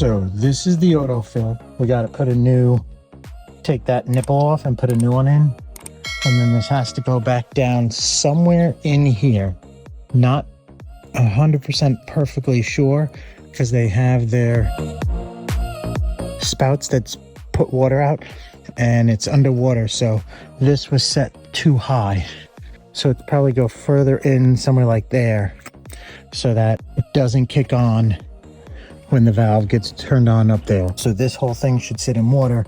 So this is the autofill. We got to put a new, take that nipple off and put a new one in. And then this has to go back down somewhere in here. Not 100% perfectly sure because they have their spouts that put water out and it's underwater. So this was set too high. So it's probably go further in somewhere like there so that it doesn't kick on when the valve gets turned on up there. So this whole thing should sit in water.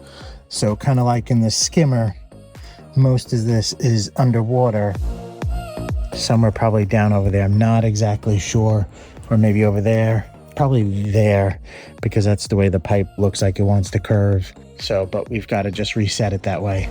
So kind of like in the skimmer, most of this is underwater. Some are probably down over there. I'm not exactly sure. Or maybe over there. Probably there because that's the way the pipe looks like it wants to curve. So, but we've got to just reset it that way.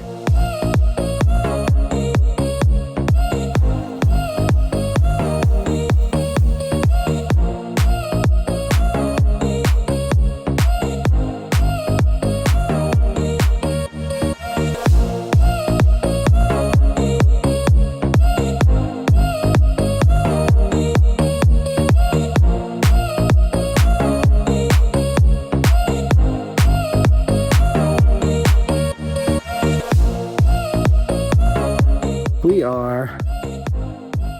We are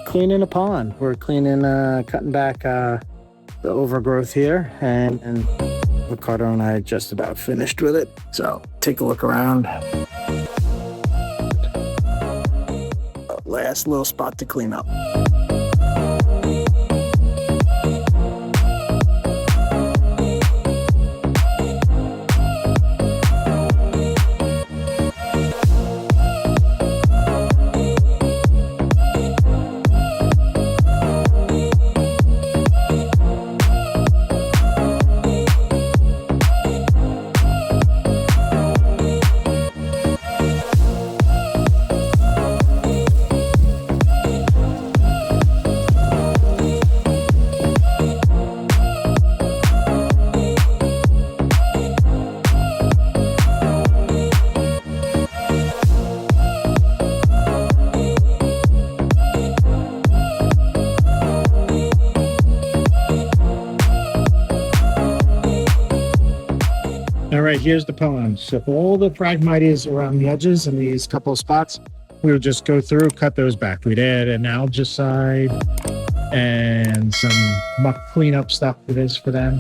cleaning a pond. We're cleaning, cutting back the overgrowth here, and Ricardo and I just about finished with it. So take a look around. Last little spot to clean up. All right, here's the pond. So all the Fragmites around the edges and these couple of spots, we would just go through, cut those back. We'd add an algicide and some muck cleanup stuff for this for them.